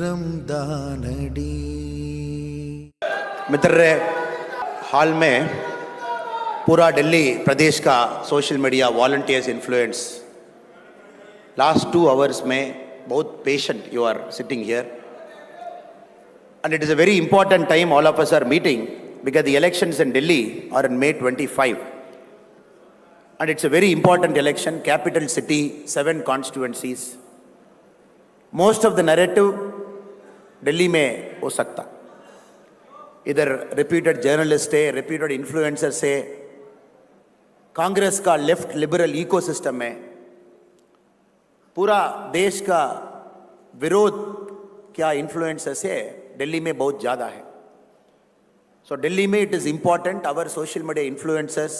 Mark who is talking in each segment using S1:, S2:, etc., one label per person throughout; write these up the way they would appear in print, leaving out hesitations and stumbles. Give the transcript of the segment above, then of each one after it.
S1: सुंदरम दानडी।
S2: मित्र, हाल में पूरा दिल्ली प्रदेश का social media volunteers influence last 2 hours में बहुत patient you are sitting here and it is a very important time all of us are meeting because the elections in Delhi are in May 25 and it's a very important election, capital city, 7 constituencies. Most of the narrative Delhi में हो सकता, इधर reputed journalists है, reputed influencers है, कांग्रेस का left liberal ecosystem में पूरा देश का विरोध क्या इन्फ्लुएंसर्स है दिल्ली में बहुत ज़्यादा है. सो दिल्ली में it is important our social media influencers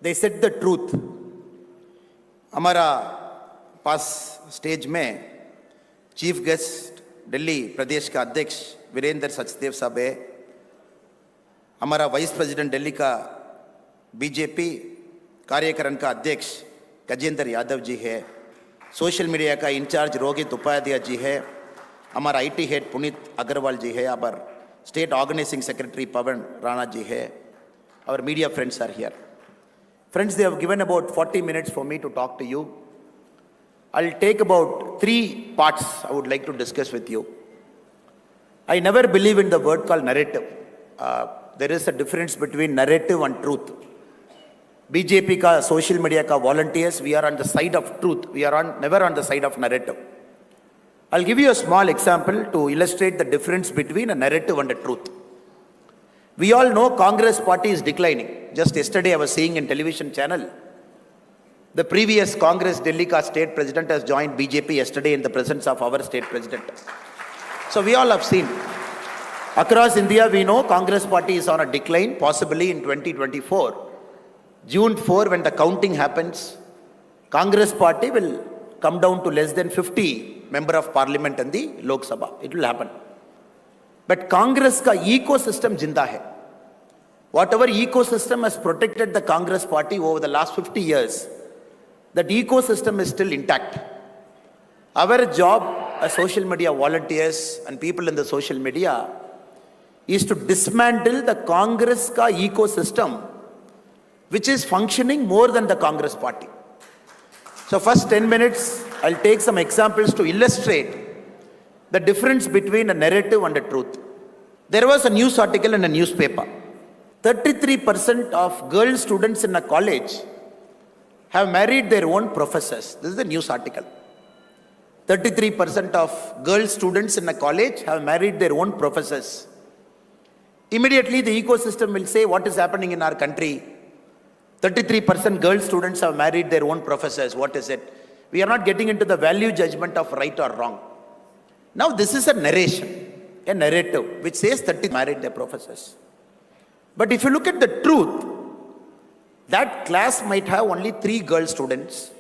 S2: they set the truth. हमारा पास स्टेज में चीफ गेस्ट दिल्ली प्रदेश का अध्यक्ष वीरेंद्र सचदेव साहब है. हमारा वाइस प्रेसिडेंट दिल्ली का बीजेपी कार्यकरण का अध्यक्ष गजेंद्र यादव जी है. सोशल मीडिया का इंचार्ज रोहित उपाध्याय जी है. हमारा आईटी हेड पुनीत अग्रवाल जी है. अवर state organising secretary Pawan Rana ji है. Our media friends are here. Friends, they have given about 40 minutes for me to talk to you. I'll take about 3 parts I would like to discuss with you. I never believe in the word called narrative. There is a difference between narrative and truth. BJP का social media का volunteers, we are on the side of truth. We are never on the side of narrative. I'll give you a small example to illustrate the difference between a narrative and a truth. We all know Congress party is declining. Just yesterday I was seeing in television channel, the previous Congress Delhi ka state president has joined BJP yesterday in the presence of our state president. So we all have seen. Across India we know Congress party is on a decline, possibly in 2024. June 4 when the counting happens, Congress party will come down to less than 50 member of parliament in the Lok Sabha. It will happen. But Congress ka ecosystem jinda hai. Whatever ecosystem has protected the Congress party over the last 50 years, that ecosystem is still intact. Our job as social media volunteers and people in the social media is to dismantle the Congress ka ecosystem, which is functioning more than the Congress party. So first 10 minutes, I'll take some examples to illustrate the difference between a narrative and a truth. There was a news article in a newspaper. 33% of girl students in a college have married their own professors. This is the news article. 33% of girl students in a college have married their own professors. Immediately the ecosystem will say, what is happening in our country? 33% girl students have married their own professors. What is it? We are not getting into the value judgment of right or wrong. Now this is a narration, a narrative, which says 30 married their professors. But if you look at the truth, that class might have only 3 girl students,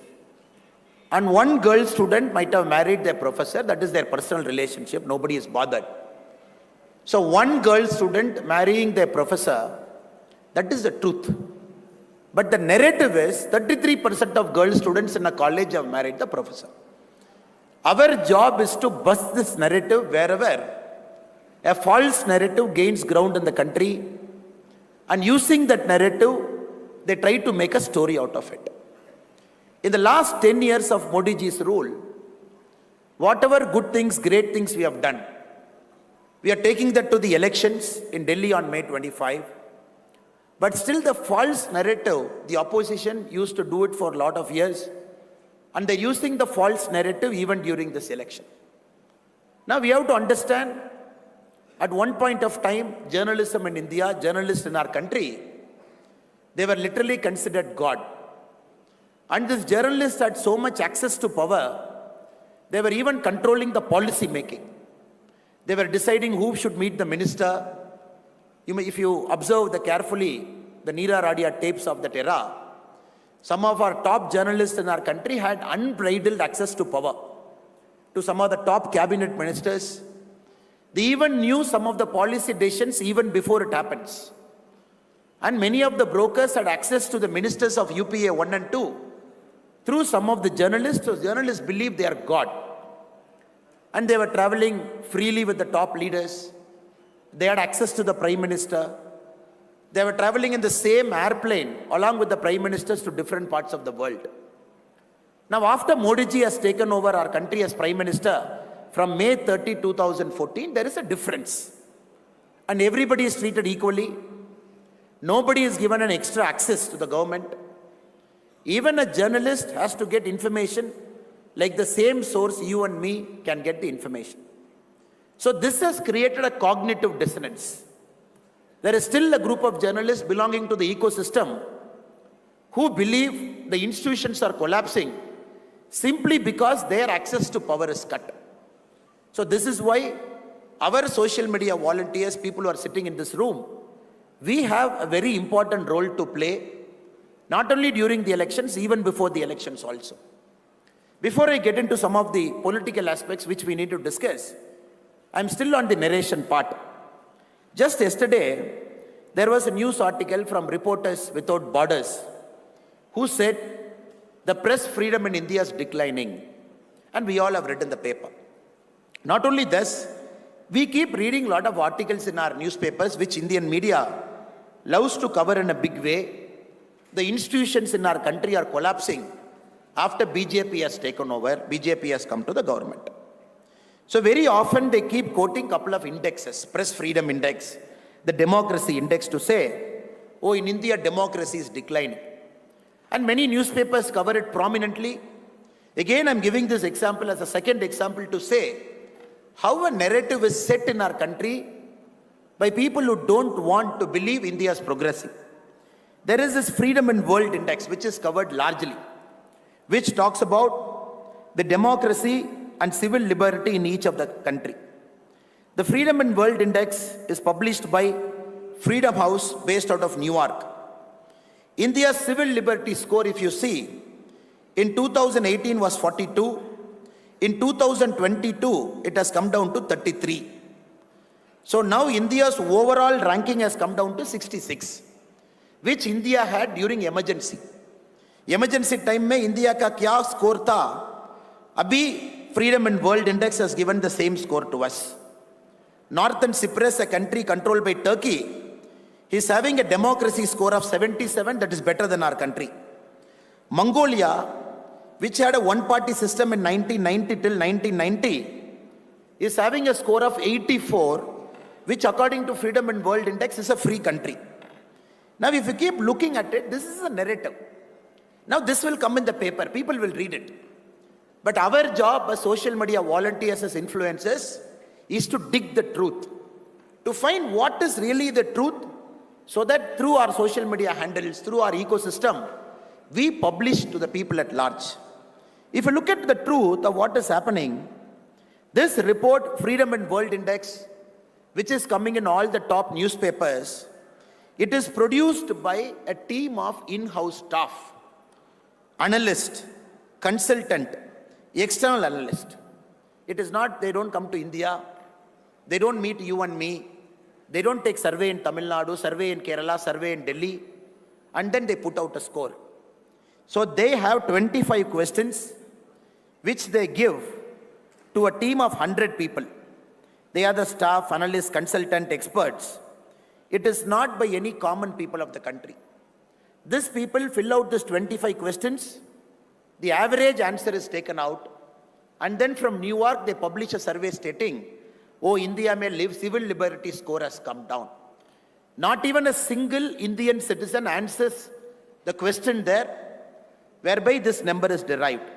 S2: and 1 girl student might have married their professor. That is their personal relationship. Nobody is bothered. So 1 girl student marrying their professor, that is the truth. But the narrative is 33% of girl students in a college have married the professor. Our job is to bust this narrative wherever a false narrative gains ground in the country, and using that narrative, they try to make a story out of it. In the last 10 years of Modi ji's rule, whatever good things, great things we have done, we are taking that to the elections in Delhi on May 25. But still the false narrative, the opposition used to do it for a lot of years, and they're using the false narrative even during this election. Now we have to understand, at one point of time, journalism in India, journalists in our country, they were literally considered God. And these journalists had so much access to power, they were even controlling the policy making. They were deciding who should meet the minister. If you observe carefully the Neera Radia tapes of that era, some of our top journalists in our country had unbridled access to power, to some of the top cabinet ministers. They even knew some of the policy decisions even before it happens. And many of the brokers had access to the ministers of UPA 1 and 2 through some of the journalists. So journalists believe they are God. and they were traveling freely with the top leaders. They had access to the Prime Minister. They were traveling in the same airplane along with the Prime Ministers to different parts of the world. Now, after Modi ji has taken over our country as Prime Minister from May 30, 2014, there is a difference. And everybody is treated equally. Nobody is given an extra access to the government. Even a journalist has to get information like the same source you and me can get the information. So this has created a cognitive dissonance. There is still a group of journalists belonging to the ecosystem who believe the institutions are collapsing simply because their access to power is cut. So this is why our social media volunteers, people who are sitting in this room, we have a very important role to play, not only during the elections, even before the elections also. Before I get into some of the political aspects which we need to discuss, I'm still on the narration part. Just yesterday, there was a news article from Reporters Without Borders who said the press freedom in India is declining. And we all have read in the paper. Not only this, we keep reading a lot of articles in our newspapers which Indian media loves to cover in a big way. The institutions in our country are collapsing after BJP has taken over, BJP has come to the government. So very often they keep quoting a couple of indexes, press freedom index, the democracy index, to say, oh, in India democracy is declining. And many newspapers cover it prominently. Again, I'm giving this example as a second example to say how a narrative is set in our country by people who don't want to believe India is progressing. There is this Freedom in World Index, which is covered largely, which talks about the democracy and civil liberty in each of the country. The Freedom in World Index is published by Freedom House based out of New York. India's civil liberty score, if you see, in 2018 was 42. In 2022, it has come down to 33. So now India's overall ranking has come down to 66, which India had during emergency. Emergency time में India का क्या score था? अभी Freedom in World Index has given the same score to us. Northern Cyprus, a country controlled by Turkey, is having a democracy score of 77, that is better than our country. Mongolia, which had a one-party system in 1990 till 1990, is having a score of 84, which according to Freedom in World Index is a free country. Now if you keep looking at it, this is a narrative. Now this will come in the paper, people will read it. But our job as social media volunteers, as influencers, is to dig the truth, to find what is really the truth, so that through our social media handles, through our ecosystem, we publish to the people at large. If you look at the truth of what is happening, this report, Freedom in World Index, which is coming in all the top newspapers, it is produced by a team of in-house staff, analyst, consultant, external analyst. It is not, they don't come to India, they don't meet you and me, they don't take survey in Tamil Nadu, survey in Kerala, survey in Delhi, and then they put out a score. So they have 25 questions which they give to a team of 100 people. They are the staff, analysts, consultant, experts. It is not by any common people of the country. These people fill out these 25 questions. The average answer is taken out. And then from New York, they publish a survey stating, oh, India may live, civil liberty score has come down. Not even a single Indian citizen answers the question there, whereby this number is derived.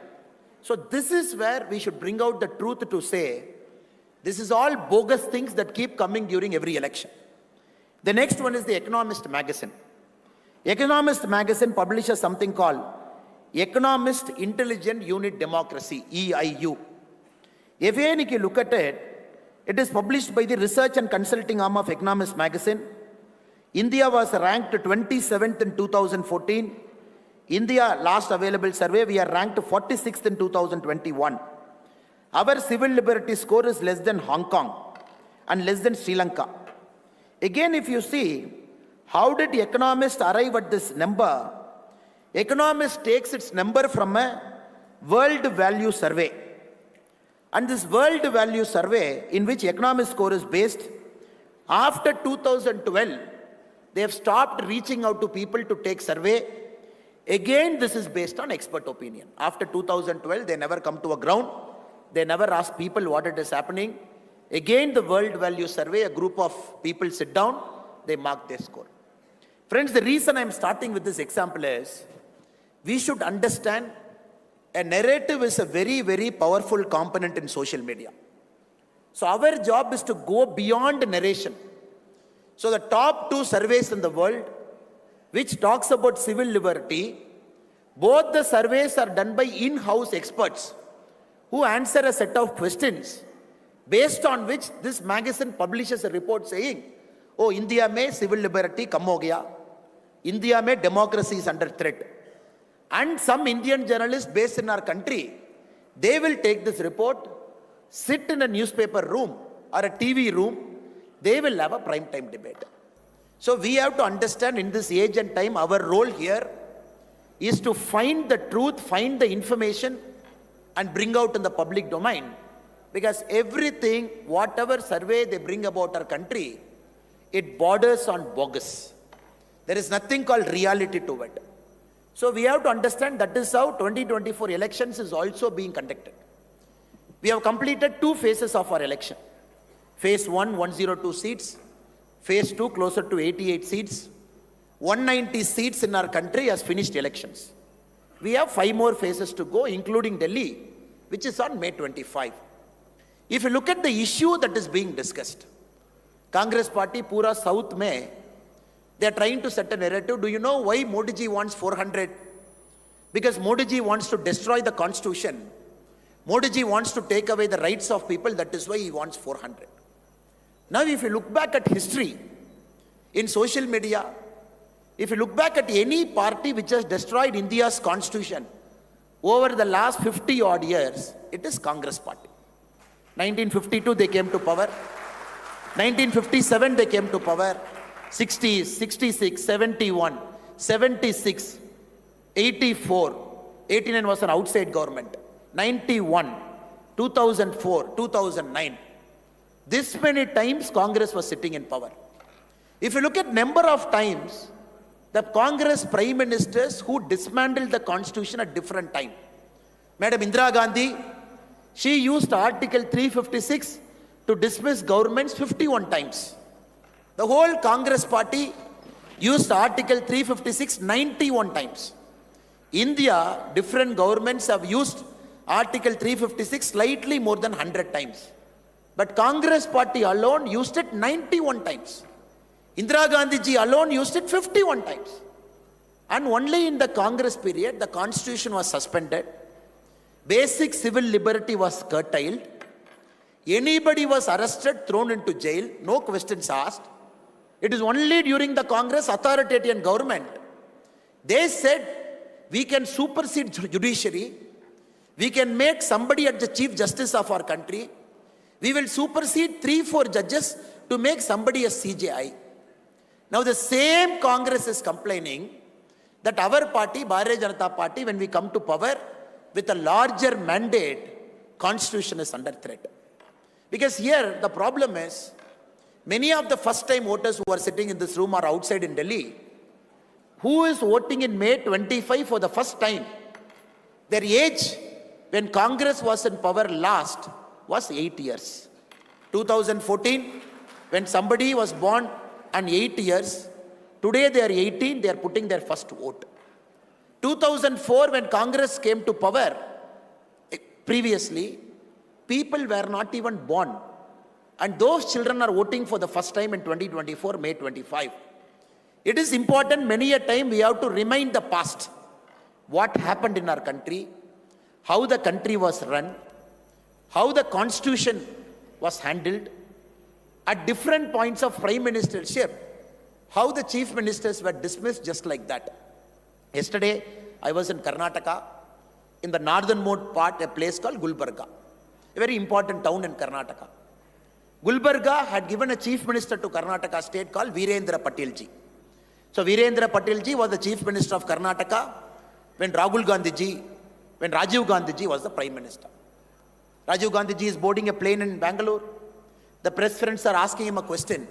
S2: So this is where we should bring out the truth to say, this is all bogus things that keep coming during every election. The next one is the Economist magazine. Economist magazine publishes something called Economist Intelligent Unit Democracy, EIU. If you look at it, it is published by the research and consulting arm of Economist magazine. India was ranked 27th in 2014. India, last available survey, we are ranked 46th in 2021. Our civil liberty score is less than Hong Kong and less than Sri Lanka. Again, if you see, how did Economist arrive at this number? Economist takes its number from a world value survey. And this world value survey, in which economic score is based, after 2012, they have stopped reaching out to people to take survey. Again, this is based on expert opinion. After 2012, they never come to a ground. They never ask people what it is happening. Again, the world value survey, a group of people sit down, they mark their score. Friends, the reason I'm starting with this example is, we should understand a narrative is a very, very powerful component in social media. So our job is to go beyond narration. So the top 2 surveys in the world, which talks about civil liberty, both the surveys are done by in-house experts who answer a set of questions based on which this magazine publishes a report saying, oh, India mein civil liberty kam ho gaya, India mein democracy is under threat. And some Indian journalists based in our country, they will take this report, sit in a newspaper room or a TV room, they will have a prime time debate. So we have to understand, in this age and time, our role here is to find the truth, find the information and bring out in the public domain. Because everything, whatever survey they bring about our country, it borders on bogus. There is nothing called reality to it. So we have to understand that is how 2024 elections is also being conducted. We have completed 2 phases of our election. Phase 1, 102 seats. Phase 2, closer to 88 seats. 190 seats in our country has finished elections. We have 5 more phases to go, including Delhi, which is on May 25. If you look at the issue that is being discussed, Congress party, Pura South mein, they are trying to set a narrative. Do you know why Modi ji wants 400? Because Modi ji wants to destroy the constitution. Modi ji wants to take away the rights of people. That is why he wants 400. Now, if you look back at history, in social media, if you look back at any party which has destroyed India's constitution over the last 50 odd years, it is Congress party. 1952, they came to power. 1957, they came to power. 60, 66, 71, 76, 84, 89 was an outside government, 91, 2004, 2009. This many times Congress was sitting in power. If you look at number of times, the Congress prime ministers who dismantled the constitution at different time. Madam Indira Gandhi, she used Article 356 to dismiss governments 51 times. The whole Congress party used Article 356 91 times. India, different governments have used Article 356 slightly more than 100 times. But Congress party alone used it 91 times. Indira Gandhi ji alone used it 51 times. And only in the Congress period, the constitution was suspended. Basic civil liberty was curtailed. Anybody was arrested, thrown into jail, no questions asked. It is only during the Congress authoritarian government, they said, we can supersede judiciary, we can make somebody as the Chief Justice of our country, we will supersede 3-4 judges to make somebody a CJI. Now the same Congress is complaining that our party, Bharatiya Janata Party, when we come to power with a larger mandate, constitution is under threat. Because here the problem is, many of the first-time voters who are sitting in this room are outside in Delhi, who is voting in May 25 for the first time. Their age when Congress was in power last was 8 years. 2014, when somebody was born and 8 years, today they are 18, they are putting their first vote. 2004, when Congress came to power, previously, people were not even born. And those children are voting for the first time in 2024, May 25. It is important, many a time we have to remind the past. What happened in our country, how the country was run, how the constitution was handled, at different points of prime ministership, how the chief ministers were dismissed just like that. Yesterday, I was in Karnataka, in the northernmost part, a place called Gulbarga, a very important town in Karnataka. Gulbarga had given a chief minister to Karnataka state called Virendra Patel ji. So Virendra Patel ji was the chief minister of Karnataka when Rajiv Gandhi ji was the prime minister. Rajiv Gandhi ji is boarding a plane in Bangalore. The press friends are asking him a question.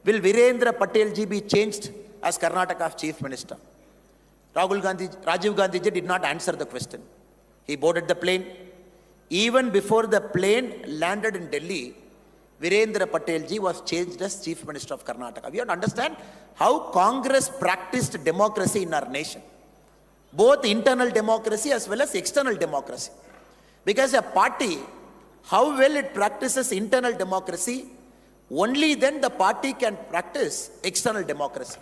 S2: Will Virendra Patel ji be changed as Karnataka Chief Minister? Rajiv Gandhi ji did not answer the question. He boarded the plane. Even before the plane landed in Delhi, Virendra Patel ji was changed as Chief Minister of Karnataka. We have to understand how Congress practiced democracy in our nation. Both internal democracy as well as external democracy. Because a party, how well it practices internal democracy, only then the party can practice external democracy.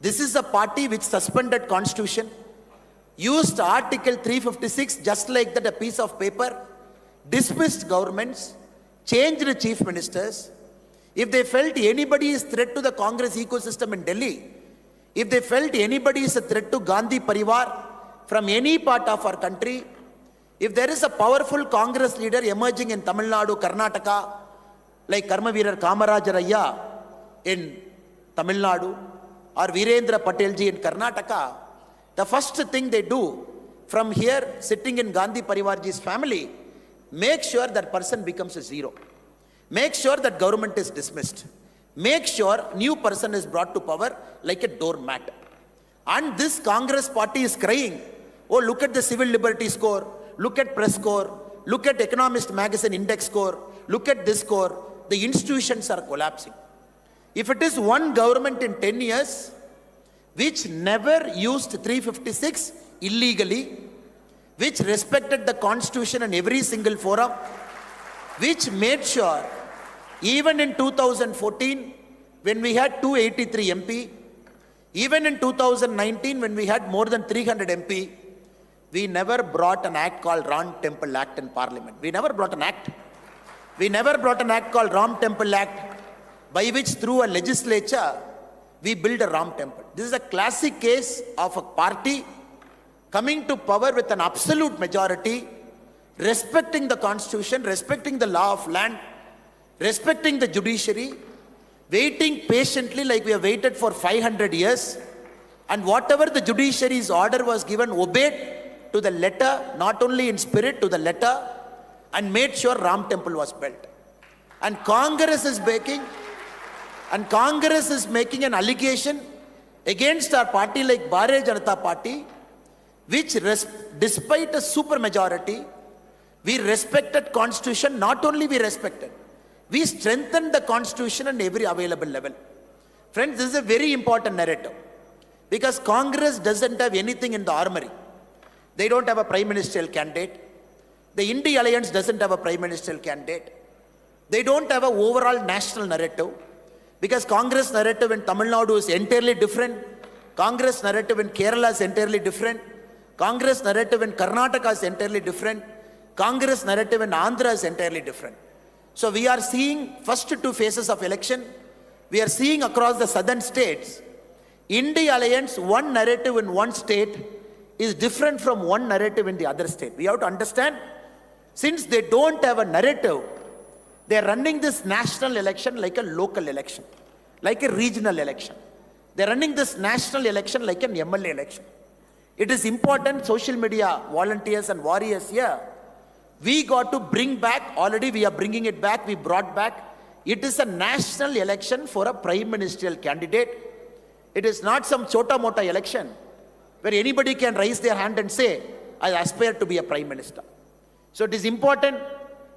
S2: This is a party which suspended constitution, used Article 356 just like that, a piece of paper, dismissed governments, changed the chief ministers. If they felt anybody is threat to the Congress ecosystem in Delhi, if they felt anybody is a threat to Gandhi Parivar from any part of our country, if there is a powerful Congress leader emerging in Tamil Nadu, Karnataka, like Karmaveerar Kamarajaraya in Tamil Nadu, or Virendra Patel ji in Karnataka, the first thing they do from here, sitting in Gandhi Parivarji's family, make sure that person becomes a zero. Make sure that government is dismissed. Make sure new person is brought to power like a doormat. And this Congress party is crying, oh, look at the civil liberty score, look at press score, look at Economist magazine index score, look at this score. The institutions are collapsing. If it is one government in 10 years, which never used 356 illegally, which respected the constitution in every single forum, which made sure, even in 2014, when we had 283 MP, even in 2019, when we had more than 300 MP, we never brought an act called Ram Temple Act in Parliament. We never brought an act. We never brought an act called Ram Temple Act, by which through a legislature, we build a Ram Temple. This is a classic case of a party coming to power with an absolute majority, respecting the constitution, respecting the law of land, respecting the judiciary, waiting patiently like we have waited for 500 years, and whatever the judiciary's order was given, obeyed to the letter, not only in spirit, to the letter, and made sure Ram Temple was built. And Congress is making an allegation against our party like Bharatiya Janata Party, which despite a super majority, we respected constitution. Not only we respected, we strengthened the constitution on every available level. Friends, this is a very important narrative, because Congress doesn't have anything in the armory. They don't have a prime ministerial candidate. The India Alliance doesn't have a prime ministerial candidate. They don't have an overall national narrative, because Congress narrative in Tamil Nadu is entirely different. Congress narrative in Kerala is entirely different. Congress narrative in Karnataka is entirely different. Congress narrative in Andhra is entirely different. So we are seeing first two phases of election. We are seeing across the southern states, India Alliance, one narrative in one state is different from one narrative in the other state. We have to understand, since they don't have a narrative, they are running this national election like a local election, like a regional election. They are running this national election like an MLA election. It is important, social media volunteers and warriors here, we got to bring back, already we are bringing it back, we brought back, it is a national election for a prime ministerial candidate. It is not some chota mota election where anybody can raise their hand and say, I aspire to be a prime minister. So it is important,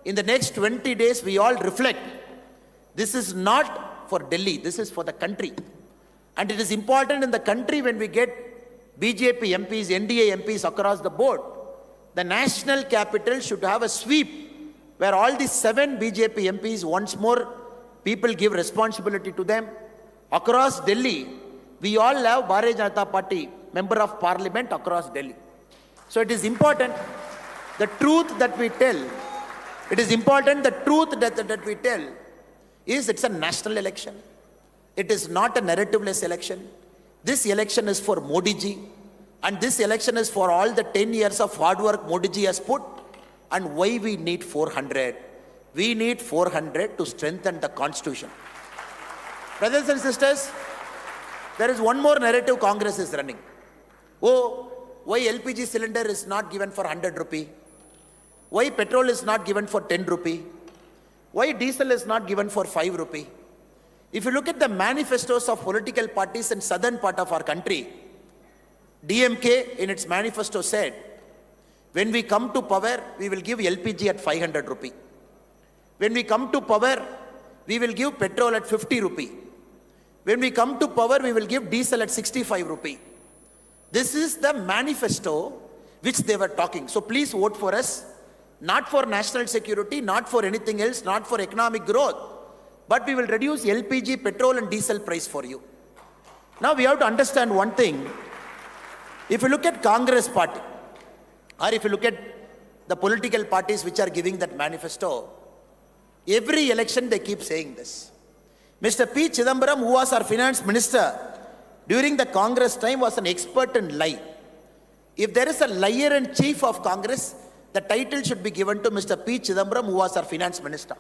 S2: in the next 20 days, we all reflect. This is not for Delhi, this is for the country. And it is important in the country when we get BJP MPs, NDA MPs across the board. The national capital should have a sweep where all the 7 BJP MPs, once more, people give responsibility to them. Across Delhi, we all have Bharatiya Janata Party member of parliament across Delhi. So it is important, the truth that we tell, it is important, the truth that we tell is it's a national election. It is not a narrative-less election. This election is for Modi ji, and this election is for all the 10 years of hard work Modi ji has put. And why we need 400? We need 400 to strengthen the constitution. Brothers and sisters, there is one more narrative Congress is running. Oh, why LPG cylinder is not given for 100 rupee? Why petrol is not given for 10 rupee? Why diesel is not given for 5 rupee? If you look at the manifestos of political parties in southern part of our country, DMK in its manifesto said, when we come to power, we will give LPG at 500 rupee. When we come to power, we will give petrol at 50 rupee. When we come to power, we will give diesel at 65 rupee. This is the manifesto which they were talking. So please vote for us, not for national security, not for anything else, not for economic growth, but we will reduce LPG, petrol and diesel price for you. Now we have to understand one thing. If you look at Congress party, or if you look at the political parties which are giving that manifesto, every election they keep saying this. Mr. P. Chidambaram, who was our finance minister during the Congress time, was an expert in lie. If there is a liar in chief of Congress, the title should be given to Mr. P. Chidambaram, who was our finance minister.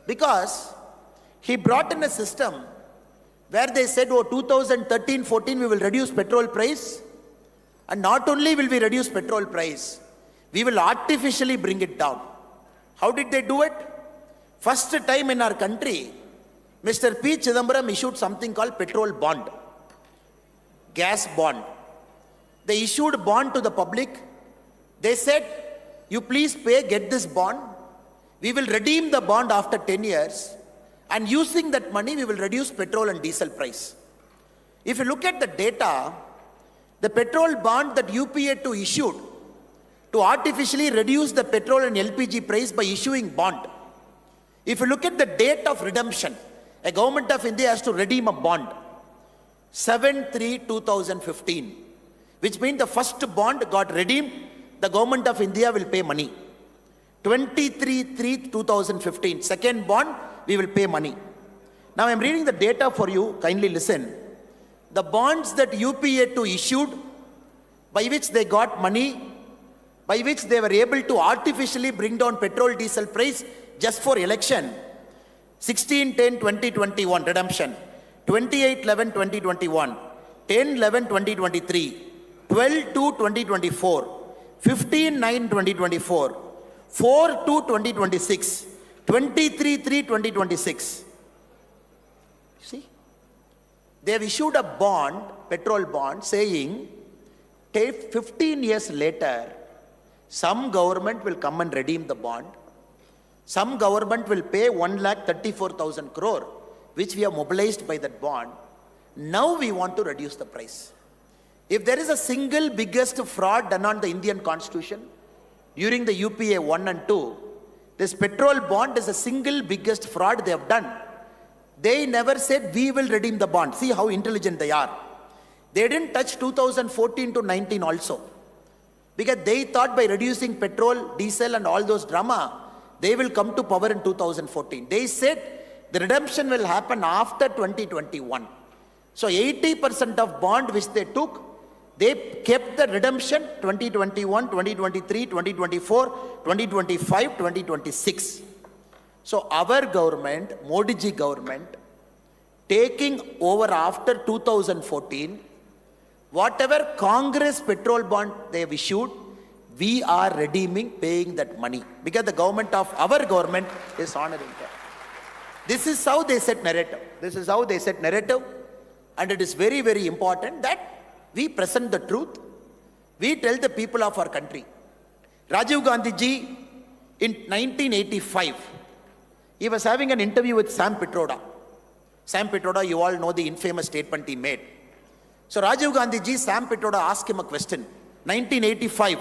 S2: Because he brought in a system where they said, oh, 2013-14 we will reduce petrol price. And not only will we reduce petrol price, we will artificially bring it down. How did they do it? First time in our country, Mr. P. Chidambaram issued something called petrol bond, gas bond. They issued bond to the public. They said, you please pay, get this bond. We will redeem the bond after 10 years. And using that money, we will reduce petrol and diesel price. If you look at the data, the petrol bond that UPA2 issued to artificially reduce the petrol and LPG price by issuing bond. If you look at the date of redemption, a government of India has to redeem a bond, 7/3/2015, which means the first bond got redeemed, the government of India will pay money. 23/3/2015, second bond, we will pay money. Now I am reading the data for you, kindly listen. The bonds that UPA2 issued, by which they got money, by which they were able to artificially bring down petrol diesel price just for election, 16/10/2021 redemption, 28/11/2021, 10/11/2023, 12/2/2024, 15/9/2024, 4/2/2026, 23/3/2026. See? They have issued a bond, petrol bond, saying 15 years later, some government will come and redeem the bond. Some government will pay 1,34,000 crore, which we have mobilized by that bond. Now we want to reduce the price. If there is a single biggest fraud done on the Indian Constitution during the UPA 1 and 2, this petrol bond is the single biggest fraud they have done. They never said we will redeem the bond. See how intelligent they are. They didn't touch 2014 to 19 also. Because they thought by reducing petrol, diesel and all those drama, they will come to power in 2014. They said the redemption will happen after 2021. So 80% of bond which they took, they kept the redemption 2021, 2023, 2024, 2025, 2026. So our government, Modi ji government, taking over after 2014, whatever Congress petrol bond they have issued, we are redeeming, paying that money. Because the government of our government is honoring that. This is how they set narrative. This is how they set narrative. And it is very, very important that we present the truth. We tell the people of our country. Rajiv Gandhi ji, in 1985, he was having an interview with Sam Pitroda. Sam Pitroda, you all know the infamous statement he made. So Rajiv Gandhi ji, Sam Pitroda asked him a question. 1985.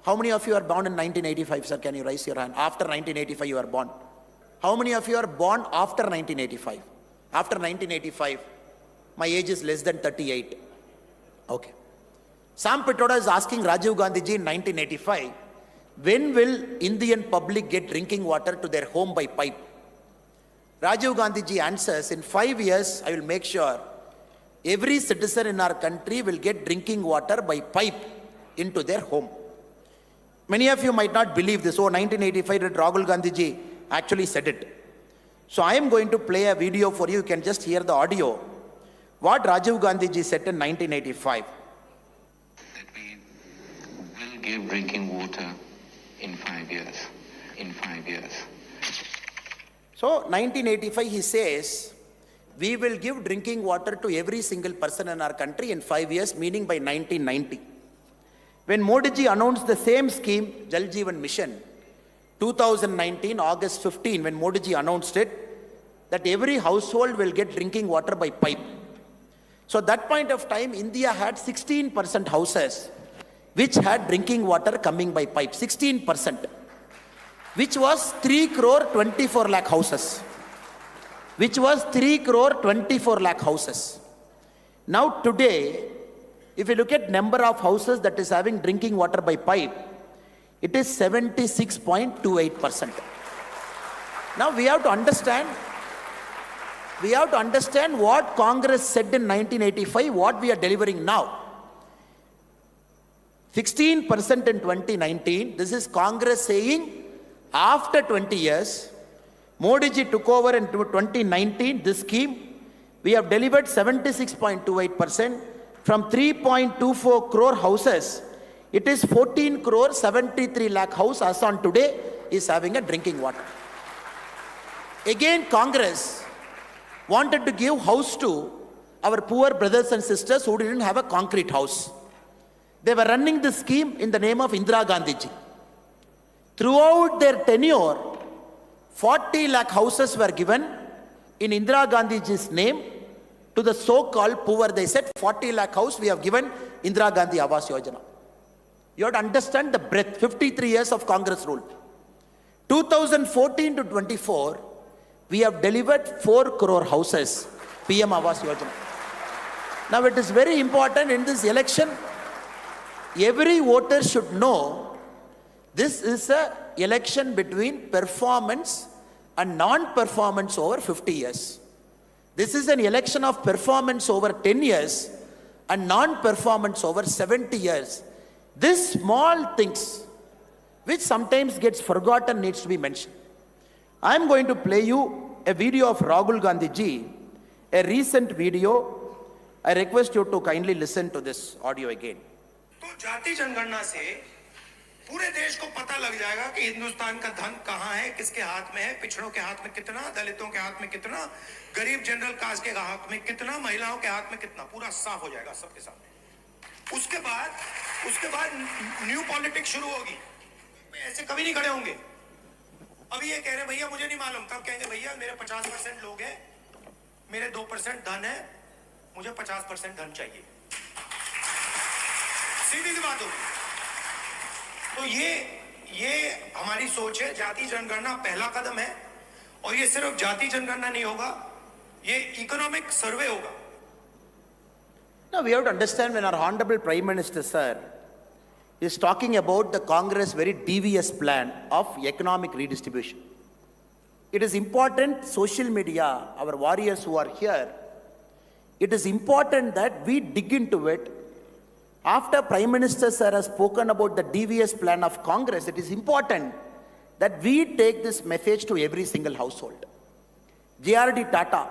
S2: How many of you are born in 1985, sir? Can you raise your hand? After 1985 you are born. How many of you are born after 1985? After 1985, my age is less than 38. Okay. Sam Pitroda is asking Rajiv Gandhi ji in 1985, when will Indian public get drinking water to their home by pipe? Rajiv Gandhi ji answers, in 5 years, I will make sure every citizen in our country will get drinking water by pipe into their home. Many of you might not believe this. Oh, 1985 that Rahul Gandhi ji actually said it. So I am going to play a video for you. You can just hear the audio. What Rajiv Gandhi ji said in 1985.
S3: That we will give drinking water in 5 years. In 5 years.
S2: So 1985 he says, we will give drinking water to every single person in our country in 5 years, meaning by 1990. When Modi ji announced the same scheme, Jal Jeevan Mission, 2019, August 15, when Modi ji announced it, that every household will get drinking water by pipe. So at that point of time, India had 16% houses which had drinking water coming by pipe, 16%, which was 3 crore 24 lakh houses. Which was 3 crore 24 lakh houses. Now today, if you look at number of houses that is having drinking water by pipe, it is 76.28%. Now we have to understand what Congress said in 1985, what we are delivering now. 16% in 2019, this is Congress saying after 20 years, Modi ji took over in 2019, this scheme, we have delivered 76.28%. From 3.24 crore houses, it is 14 crore 73 lakh house as on today is having a drinking water. Again, Congress wanted to give house to our poor brothers and sisters who didn't have a concrete house. They were running this scheme in the name of Indira Gandhi ji. Throughout their tenure, 40 lakh houses were given in Indira Gandhi ji's name to the so-called poor. They said 40 lakh house we have given Indira Gandhi Awas Yojana. You have to understand the breadth. 53 years of Congress rule. 2014 to 24, we have delivered 4 crore houses, PM Awas Yojana. Now it is very important in this election, every voter should know this is a election between performance and non-performance over 50 years. This is an election of performance over 10 years and non-performance over 70 years. These small things, which sometimes gets forgotten, needs to be mentioned. I am going to play you a video of Rahul Gandhi ji, a recent video. I request you to kindly listen to this audio again.
S4: तो जाति जनगणना से पूरे देश को पता लग जाएगा कि हिंदुस्तान का धन कहां है, किसके हाथ में है, पिछड़ों के हाथ में कितना, दलितों के हाथ में कितना, गरीब जनरल कास्ट के हाथ में कितना, महिलाओं के हाथ में कितना, पूरा साफ हो जाएगा सबके सामने। उसके बाद न्यू पॉलिटिक्स शुरू होगी। ऐसे कभी नहीं खड़े होंगे। अभी ये कह रहे भैया मुझे नहीं मालूम, तब कहेंगे भैया मेरे 50% लोग हैं, मेरे 2% धन है, मुझे 50% धन चाहिए। सीधी सी बात होगी। तो ये हमारी सोच है। जाति जनगणना पहला कदम है और ये सिर्फ जाति जनगणना नहीं होगा, ये इकोनॉमिक सर्वे होगा।
S2: Now we have to understand when our Honorable Prime Minister Sir is talking about the Congress very devious plan of economic redistribution. It is important, social media, our warriors who are here, it is important that we dig into it. After Prime Minister Sir has spoken about the devious plan of Congress, it is important that we take this message to every single household. J.R.D. Tata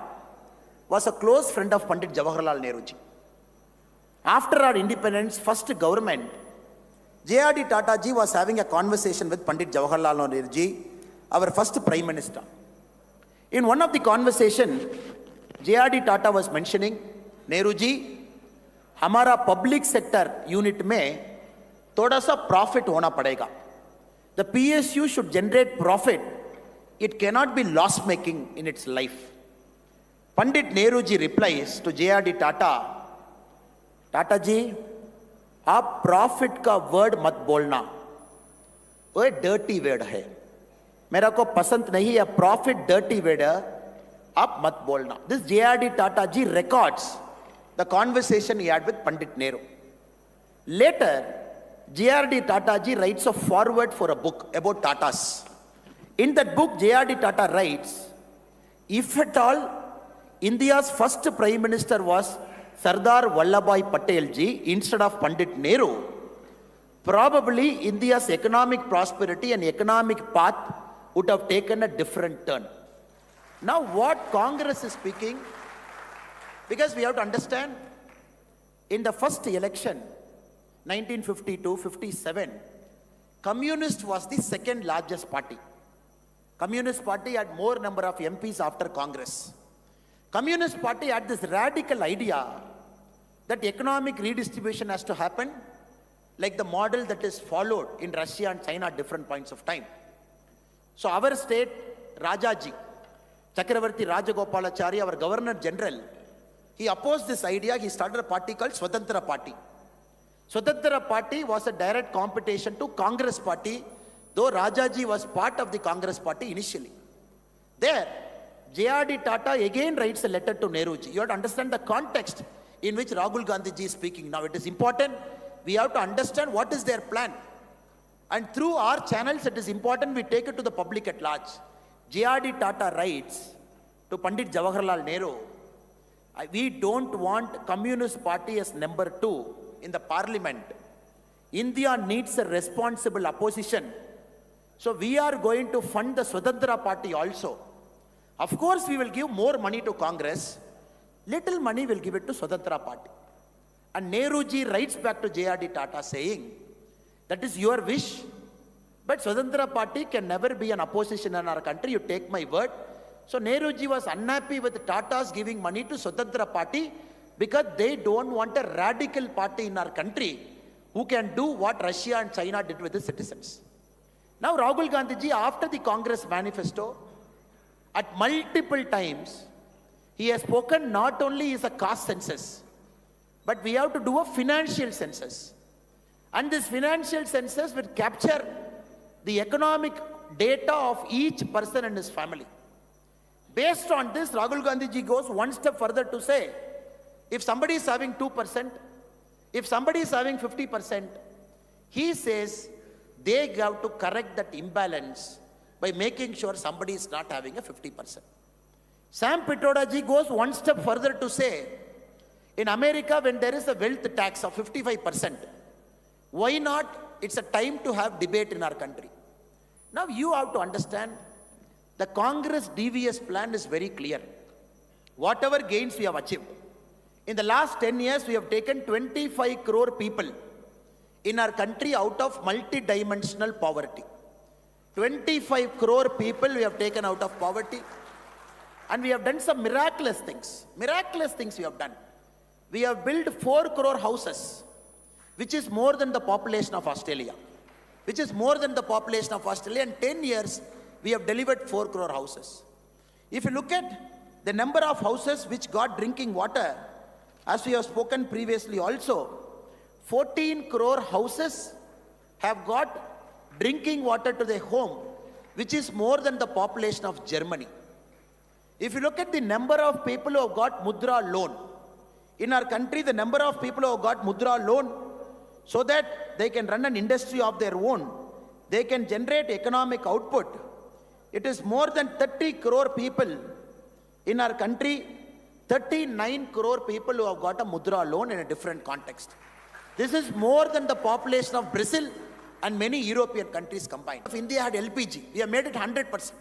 S2: was a close friend of Pandit Jawaharlal Nehru ji. After our independence, first government, J.R.D. Tata ji was having a conversation with Pandit Jawaharlal Nehru ji, our first Prime Minister. In one of the conversation, J.R.D. Tata was mentioning, Nehru ji, हमारा public sector unit में थोड़ा सा profit होना पड़ेगा. The PSU should generate profit. It cannot be loss making in its life. Pandit Nehru ji replies to J.R.D. Tata, Tata ji, आप profit का word मत बोलना, वो डर्टी वर्ड है, मेरा को पसंद नहीं है. प्रॉफिट डर्टी वर्ड है, आप मत बोलना. This J.R.D. Tata ji records the conversation he had with Pandit Nehru. Later, J.R.D. Tata ji writes a foreword for a book about Tatas. In that book, J.R.D. Tata writes, if at all India's first Prime Minister was Sardar Vallabhbhai Patel ji instead of Pandit Nehru, probably India's economic prosperity and economic path would have taken a different turn. Now what Congress is speaking, because we have to understand, in the first election, 1952-57, Communist was the second largest party. Communist Party had more number of MPs after Congress. Communist Party had this radical idea that economic redistribution has to happen like the model that is followed in Russia and China at different points of time. So our state, Rajaji, Chakravarti Rajagopalachari, our Governor General, he opposed this idea. He started a party called Swatantra Party. Swatantra Party was a direct competition to Congress Party, though Rajaji was part of the Congress Party initially. There, J.R.D. Tata again writes a letter to Nehruji. You have to understand the context in which Rahul Gandhi ji is speaking. Now it is important, we have to understand what is their plan. And through our channels, it is important we take it to the public at large. J.R.D. Tata writes to Pandit Jawaharlal Nehru, we don't want Communist Party as number 2 in the parliament. India needs a responsible opposition. So we are going to fund the Swatantra Party also. Of course, we will give more money to Congress. Little money we'll give it to Swatantra Party. And Nehruji writes back to J.R.D. Tata saying, that is your wish, but Swatantra Party can never be an opposition in our country, you take my word. So Nehruji was unhappy with Tata's giving money to Swatantra Party because they don't want a radical party in our country who can do what Russia and China did with the citizens. Now Rahul Gandhi ji, after the Congress manifesto, at multiple times, he has spoken not only is a caste census, but we have to do a financial census. And this financial census will capture the economic data of each person and his family. Based on this, Rahul Gandhi ji goes one step further to say, if somebody is having 2%, if somebody is having 50%, he says they have to correct that imbalance by making sure somebody is not having a 50%. Sam Pitroda ji goes one step further to say, in America, when there is a wealth tax of 55%, why not? It's a time to have debate in our country. Now you have to understand, the Congress DVS plan is very clear. Whatever gains we have achieved, in the last 10 years, we have taken 25 crore people in our country out of multi-dimensional poverty. 25 crore people we have taken out of poverty. And we have done some miraculous things. Miraculous things we have done. We have built 4 crore houses, which is more than the population of Australia. Which is more than the population of Australia. In 10 years, we have delivered 4 crore houses. If you look at the number of houses which got drinking water, as we have spoken previously also, 14 crore houses have got drinking water to their home, which is more than the population of Germany. If you look at the number of people who have got Mudra loan, in our country, the number of people who have got Mudra loan, so that they can run an industry of their own, they can generate economic output. It is more than 30 crore people in our country, 39 crore people who have got a Mudra loan in a different context. This is more than the population of Brazil and many European countries combined. If India had LPG, we have made it 100%.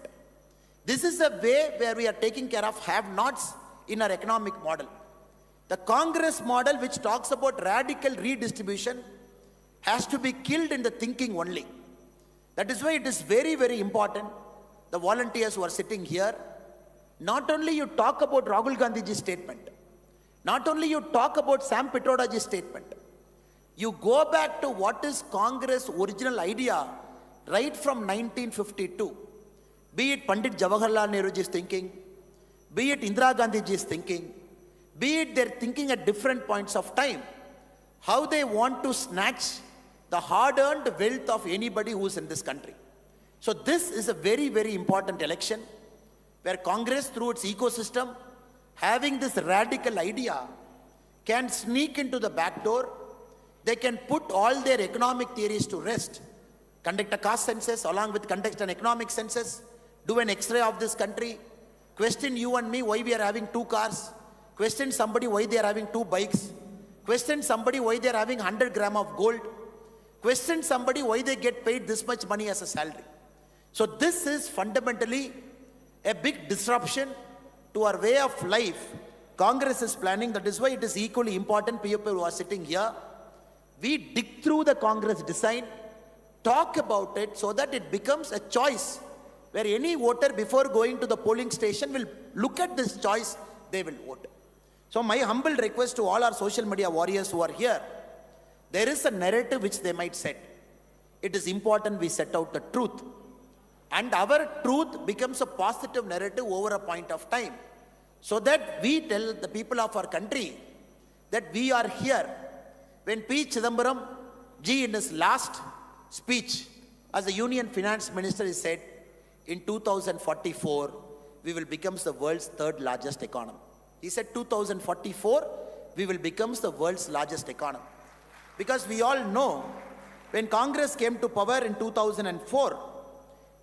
S2: This is a way where we are taking care of have-nots in our economic model. The Congress model, which talks about radical redistribution, has to be killed in the thinking only. That is why it is very, very important, the volunteers who are sitting here, not only you talk about Rahul Gandhi's statement, not only you talk about Sam Pitroda's statement, you go back to what is Congress' original idea right from 1952. Be it Pandit Jawaharlal Nehruji's thinking, be it Indira Gandhiji's thinking, be it their thinking at different points of time, how they want to snatch the hard-earned wealth of anybody who is in this country. So this is a very, very important election where Congress, through its ecosystem, having this radical idea, can sneak into the back door. They can put all their economic theories to rest, conduct a caste census along with conduct an economic census, do an X-ray of this country, question you and me why we are having 2 cars, question somebody why they are having 2 bikes, question somebody why they are having 100 grams of gold, question somebody why they get paid this much money as a salary. So this is fundamentally a big disruption to our way of life. Congress is planning. That is why it is equally important, people who are sitting here, we dig through the Congress design, talk about it so that it becomes a choice where any voter before going to the polling station will look at this choice, they will vote. So my humble request to all our social media warriors who are here, there is a narrative which they might set. It is important we set out the truth. And our truth becomes a positive narrative over a point of time. So that we tell the people of our country that we are here. When P. Chidambaram ji in his last speech as a Union Finance Minister, he said, in 2044, we will become the world's third largest economy. He said 2044, we will become the world's largest economy. Because we all know, when Congress came to power in 2004,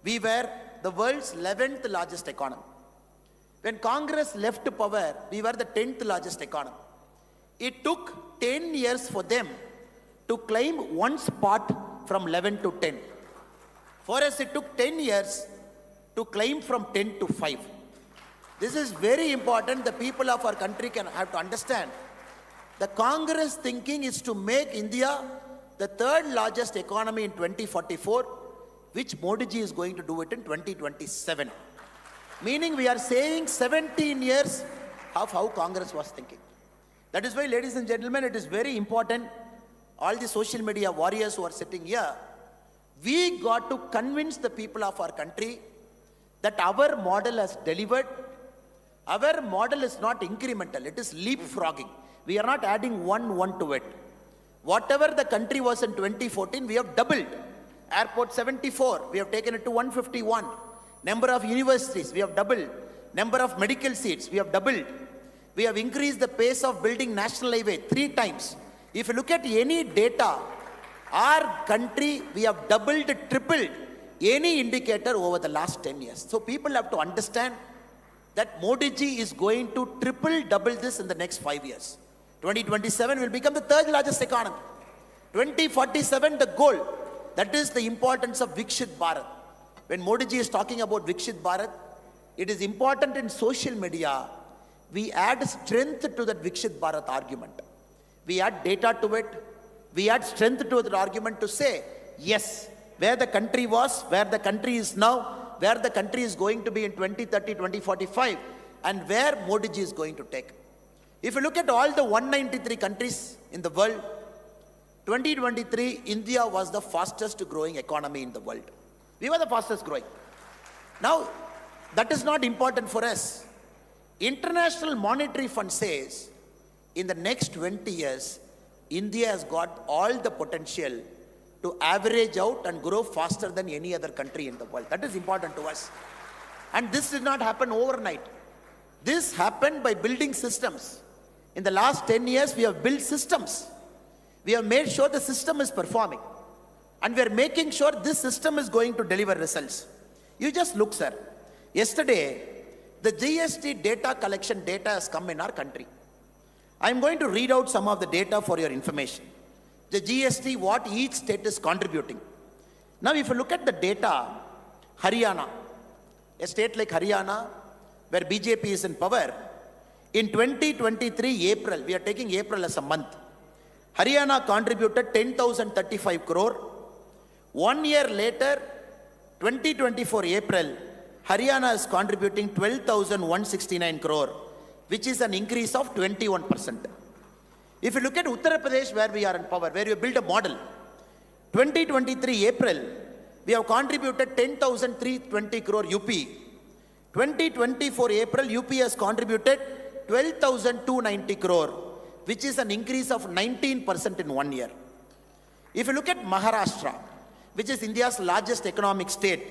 S2: we were the world's 11th largest economy. When Congress left power, we were the 10th largest economy. It took 10 years for them to climb one spot from 11 to 10. For us, it took 10 years to climb from 10 to 5. This is very important. The people of our country have to understand. The Congress thinking is to make India the third largest economy in 2044, which Modi ji is going to do it in 2027. Meaning we are saying 17 years of how Congress was thinking. That is why, ladies and gentlemen, it is very important, all the social media warriors who are sitting here, we got to convince the people of our country that our model has delivered. Our model is not incremental, it is leapfrogging. We are not adding one to it. Whatever the country was in 2014, we have doubled. Airport 74, we have taken it to 151. Number of universities, we have doubled. Number of medical seats, we have doubled. We have increased the pace of building national highway 3 times. If you look at any data, our country, we have doubled, tripled any indicator over the last 10 years. So people have to understand that Modi ji is going to double this in the next 5 years. 2027 will become the third largest economy. 2047, the goal. That is the importance of Viksit Bharat. When Modi ji is talking about Viksit Bharat, it is important in social media, we add strength to that Viksit Bharat argument. We add data to it. We add strength to that argument to say, yes, where the country was, where the country is now, where the country is going to be in 2030, 2045, and where Modi ji is going to take. If you look at all the 193 countries in the world, 2023, India was the fastest growing economy in the world. We were the fastest growing. Now, that is not important for us. International Monetary Fund says, in the next 20 years, India has got all the potential to average out and grow faster than any other country in the world. That is important to us. And this did not happen overnight. This happened by building systems. In the last 10 years, we have built systems. We have made sure the system is performing. And we are making sure this system is going to deliver results. You just look, sir. Yesterday, the GST data collection data has come in our country. I am going to read out some of the data for your information. The GST, what each state is contributing. Now, if you look at the data, Haryana, a state like Haryana, where BJP is in power, in 2023 April, we are taking April as a month, Haryana contributed 10,035 crore. 1 year later, 2024 April, Haryana is contributing 12,169 crore, which is an increase of 21%. If you look at Uttar Pradesh, where we are in power, where you build a model, 2023 April, we have contributed 10,320 crore UP. 2024 April, UP has contributed 12,290 crore, which is an increase of 19% in 1 year. If you look at Maharashtra, which is India's largest economic state,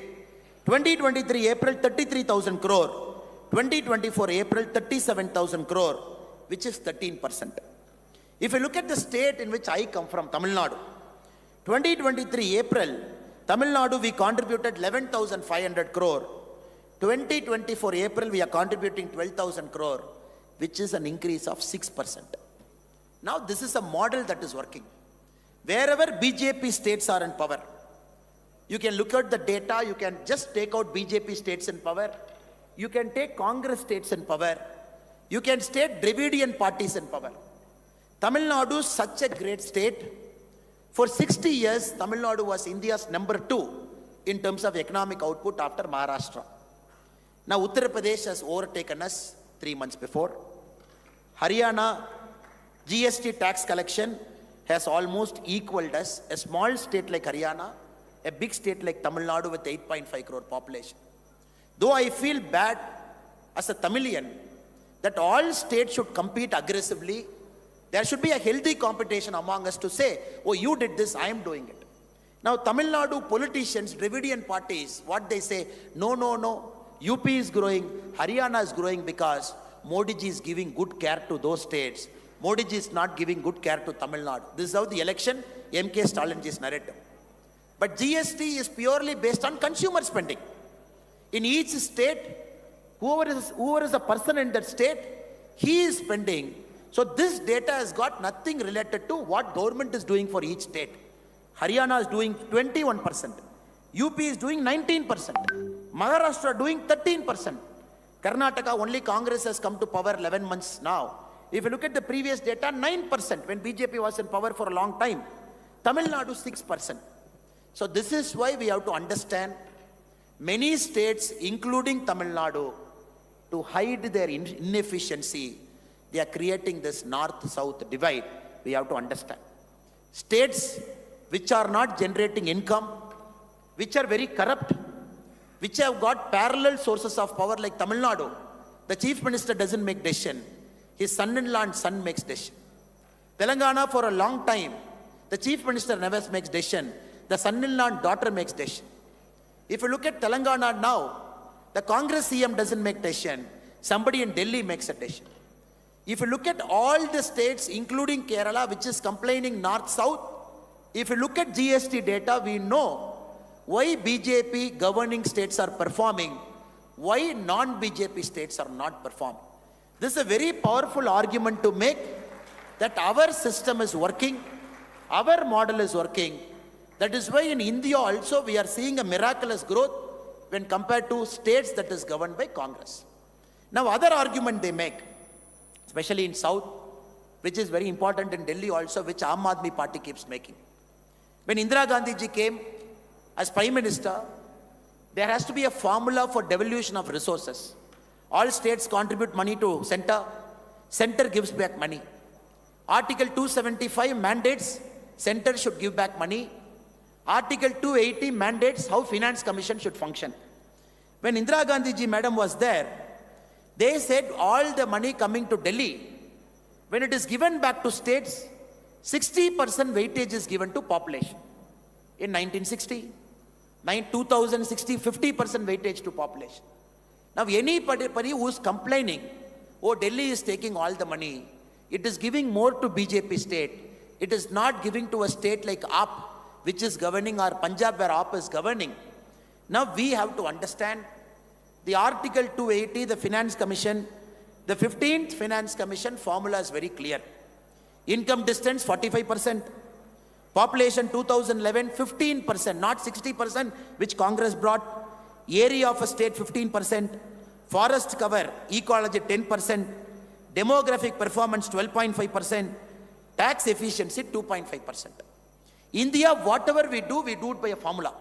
S2: 2023 April, 33,000 crore. 2024 April, 37,000 crore, which is 13%. If you look at the state in which I come from, Tamil Nadu, 2023 April, Tamil Nadu, we contributed 11,500 crore. 2024 April, we are contributing 12,000 crore, which is an increase of 6%. Now, this is a model that is working. Wherever BJP states are in power, you can look at the data, you can just take out BJP states in power, you can take Congress states in power, you can state Dravidian parties in power. Tamil Nadu is such a great state. For 60 years, Tamil Nadu was India's number 2 in terms of economic output after Maharashtra. Now Uttar Pradesh has overtaken us 3 months before. Haryana GST tax collection has almost equaled us. A small state like Haryana, a big state like Tamil Nadu with 8.5 crore population. Though I feel bad as a Tamilian that all states should compete aggressively, there should be a healthy competition among us to say, oh, you did this, I am doing it. Now Tamil Nadu politicians, Dravidian parties, what they say, no, UP is growing, Haryana is growing because Modi ji is giving good care to those states. Modi ji is not giving good care to Tamil Nadu. This is how the election, MK Stalin ji's narrative. But GST is purely based on consumer spending. In each state, whoever is a person in that state, he is spending. So this data has got nothing related to what government is doing for each state. Haryana is doing 21%. UP is doing 19%. Maharashtra doing 13%. Karnataka, only Congress has come to power 11 months now. If you look at the previous data, 9% when BJP was in power for a long time. Tamil Nadu 6%. So this is why we have to understand many states, including Tamil Nadu, to hide their inefficiency, they are creating this north-south divide. We have to understand. States which are not generating income, which are very corrupt, which have got parallel sources of power like Tamil Nadu, the chief minister doesn't make decision. His son-in-law and son makes decision. Telangana for a long time, the chief minister never makes decision. The son-in-law and daughter makes decision. If you look at Telangana now, the Congress CM doesn't make decision. Somebody in Delhi makes a decision. If you look at all the states, including Kerala, which is complaining north-south, if you look at GST data, we know why BJP governing states are performing, why non-BJP states are not performing. This is a very powerful argument to make that our system is working, our model is working. That is why in India also we are seeing a miraculous growth when compared to states that is governed by Congress. Now other argument they make, especially in South, which is very important in Delhi also, which Aam Aadmi Party keeps making. When Indira Gandhi ji came as Prime Minister, there has to be a formula for devolution of resources. All states contribute money to center gives back money. Article 275 mandates center should give back money. Article 280 mandates how Finance Commission should function. When Indira Gandhi ji madam was there, they said all the money coming to Delhi, when it is given back to states, 60% weightage is given to population. In 1960, 2060, 50% weightage to population. Now anybody who is complaining, oh, Delhi is taking all the money, it is giving more to BJP state, it is not giving to a state like AAP, which is governing, or Punjab where AAP is governing. Now we have to understand the Article 280, the Finance Commission, the 15th Finance Commission formula is very clear. Income distance 45%, population 2011 15%, not 60% which Congress brought. Area of a state 15%, forest cover, ecology 10%, demographic performance 12.5%, tax efficiency 2.5%. India, whatever we do it by a formula.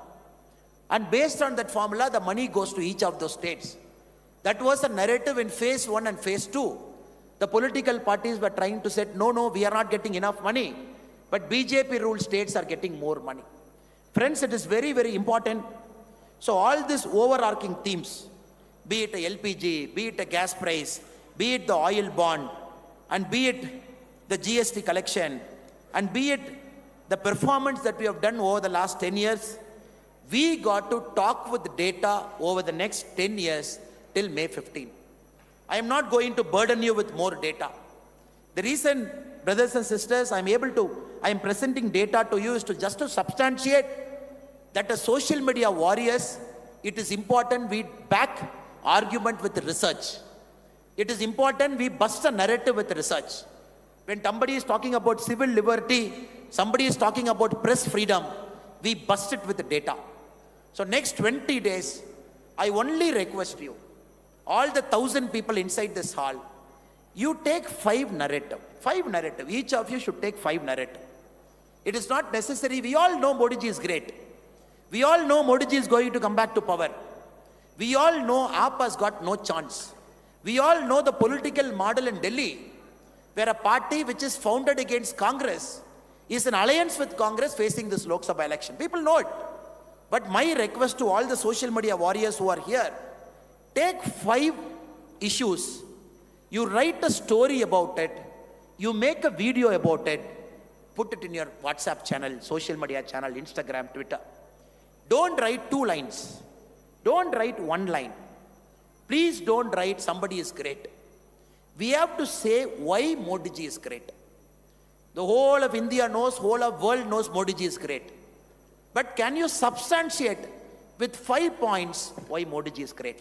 S2: And based on that formula, the money goes to each of those states. That was a narrative in phase 1 and phase 2. The political parties were trying to say, no, we are not getting enough money. But BJP ruled states are getting more money. Friends, it is very, very important. So all these overarching themes, be it a LPG, be it a gas price, be it the oil bond, and be it the GST collection, and be it the performance that we have done over the last 10 years, we got to talk with data over the next 10 years till May 15. I am not going to burden you with more data. The reason, brothers and sisters, I am presenting data to you is just to substantiate that as social media warriors, it is important we back argument with research. It is important we bust a narrative with research. When somebody is talking about civil liberty, somebody is talking about press freedom, we bust it with the data. So next 20 days, I only request you, all the 1,000 people inside this hall, you take 5 narrative. Each of you should take 5 narrative. It is not necessary. We all know Modi ji is great. We all know Modi ji is going to come back to power. We all know AAP has got no chance. We all know the political model in Delhi, where a party which is founded against Congress is an alliance with Congress facing this Lok Sabha election. People know it. But my request to all the social media warriors who are here, take 5 issues, you write a story about it, you make a video about it, put it in your WhatsApp channel, social media channel, Instagram, Twitter. Don't write 2 lines. Don't write 1 line. Please don't write somebody is great. We have to say why Modi ji is great. The whole of India knows, whole of world knows Modi ji is great. But can you substantiate with 5 points why Modi ji is great?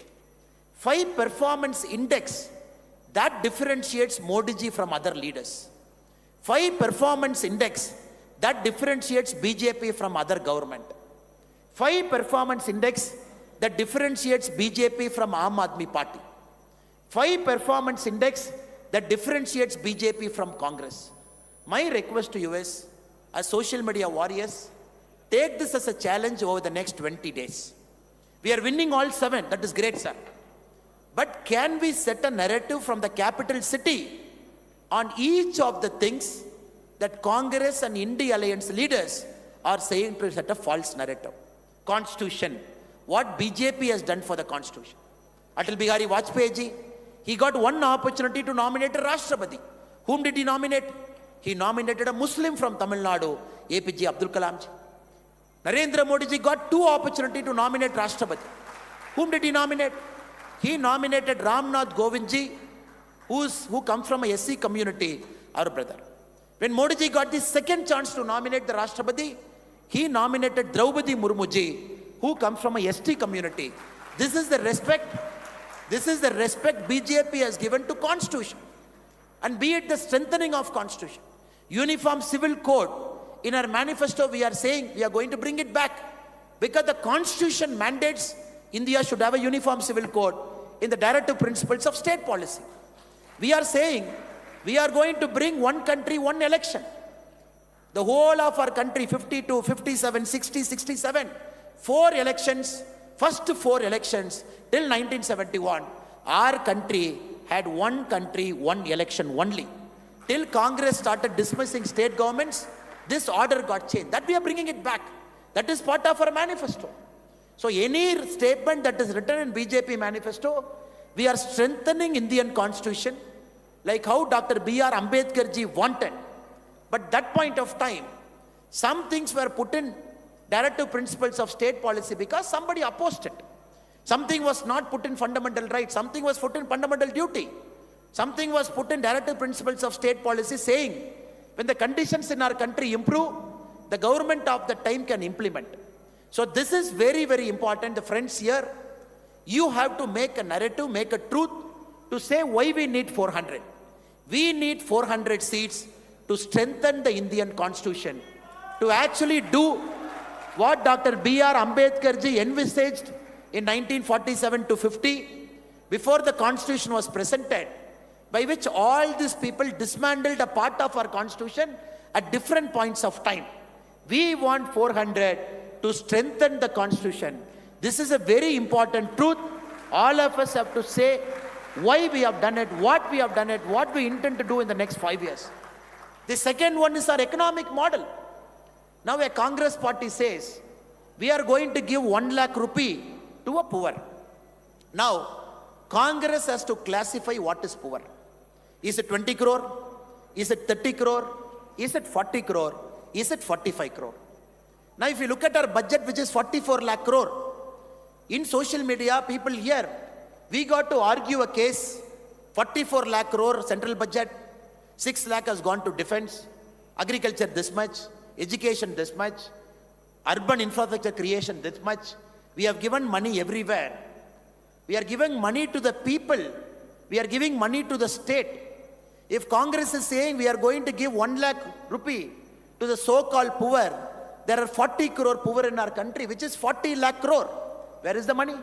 S2: 5 performance index that differentiates Modi ji from other leaders. 5 performance index that differentiates BJP from other government. 5 performance index that differentiates BJP from Aam Aadmi Party. 5 performance index that differentiates BJP from Congress. My request to you is, as social media warriors, take this as a challenge over the next 20 days. We are winning all 7. That is great, sir. But can we set a narrative from the capital city on each of the things that Congress and India Alliance leaders are saying to set a false narrative? Constitution. What BJP has done for the Constitution. Atal Bihari Vajpayee ji, he got one opportunity to nominate a Rashtrapati. Whom did he nominate? He nominated a Muslim from Tamil Nadu, APJ Abdul Kalam ji. Narendra Modi ji got 2 opportunities to nominate Rashtrapati. Whom did he nominate? He nominated Ramnath Govind ji, who comes from a SC community, our brother. When Modi ji got the second chance to nominate the Rashtrapati, he nominated Draupadi Murmu ji, who comes from a ST community. This is the respect BJP has given to Constitution. And be it the strengthening of Constitution. Uniform Civil Code. In our manifesto, we are saying we are going to bring it back. Because the Constitution mandates India should have a Uniform Civil Code in the directive principles of state policy. We are saying we are going to bring one country, one election. The whole of our country, 52, 57, 60, 67, 4 elections, first 4 elections till 1971, our country had one country, one election only. Till Congress started dismissing state governments, this order got changed. That we are bringing it back. That is part of our manifesto. So any statement that is written in BJP manifesto, we are strengthening Indian Constitution like how Dr. B.R. Ambedkar ji wanted. But that point of time, some things were put in directive principles of state policy because somebody opposed it. Something was not put in fundamental right. Something was put in fundamental duty. Something was put in directive principles of state policy saying when the conditions in our country improve, the government of the time can implement. So this is very, very important. The friends here, you have to make a narrative, make a truth to say why we need 400. We need 400 seats to strengthen the Indian Constitution, to actually do what Dr. B.R. Ambedkar ji envisaged in 1947 to 50, before the Constitution was presented, by which all these people dismantled a part of our Constitution at different points of time. We want 400 to strengthen the Constitution. This is a very important truth. All of us have to say why we have done it, what we have done it, what we intend to do in the next 5 years. The second one is our economic model. Now a Congress party says, we are going to give 1 lakh rupee to a poor. Now, Congress has to classify what is poor. Is it 20 crore? Is it 30 crore? Is it 40 crore? Is it 45 crore? Now, if you look at our budget, which is 44 lakh crore, in social media, people here, we got to argue a case, 44 lakh crore central budget, 6 lakh has gone to defense, agriculture this much, education this much, urban infrastructure creation this much. We have given money everywhere. We are giving money to the people. We are giving money to the state. If Congress is saying we are going to give 1 lakh rupee to the so-called poor, there are 40 crore poor in our country, which is 40 lakh crore. Where is the money?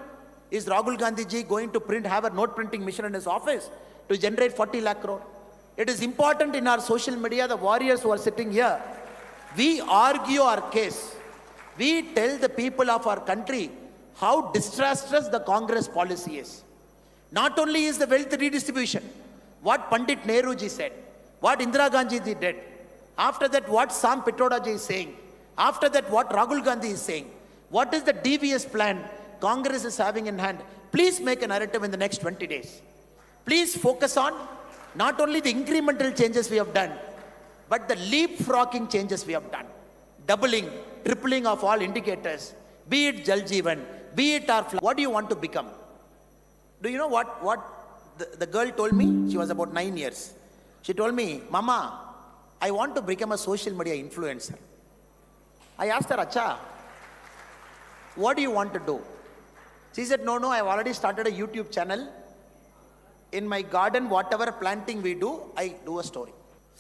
S2: Is Rahul Gandhi ji going to have a note printing machine in his office to generate 40 lakh crore? It is important in our social media, the warriors who are sitting here, We argue our case. We tell the people of our country how disastrous the Congress policy is. Not only is the wealth redistribution, what Pandit Nehruji said, what Indira Gandhi did, after that what Sam Pitroda ji is saying, after that what Rahul Gandhi is saying, what is the devious plan Congress is having in hand. Please make a narrative in the next 20 days. Please focus on not only the incremental changes we have done, but the leapfrogging changes we have done. Doubling, tripling of all indicators, be it Jal Jeevan, be it our what do you want to become? Do you know what the girl told me? She was about 9 years. She told me, Mama, I want to become a social media influencer. I asked her, Acha, what do you want to do? She said, no, I've already started a YouTube channel. In my garden, whatever planting we do, I do a story.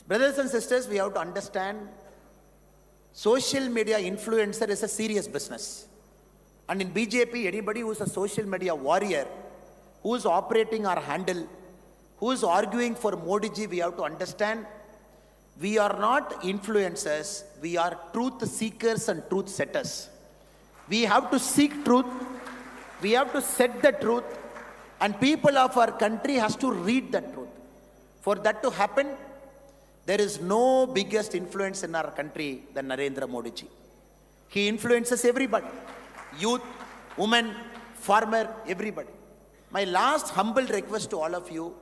S2: Brothers and sisters, we have to understand social media influencer is a serious business. And in BJP, anybody who's a social media warrior, who's operating our handle, who's arguing for Modi ji, we have to understand, we are not influencers, we are truth seekers and truth setters. We have to seek truth, we have to set the truth, and people of our country has to read the truth. For that to happen, there is no biggest influence in our country than Narendra Modi ji. He influences everybody, youth, women, farmer, everybody. My last humble request to all of you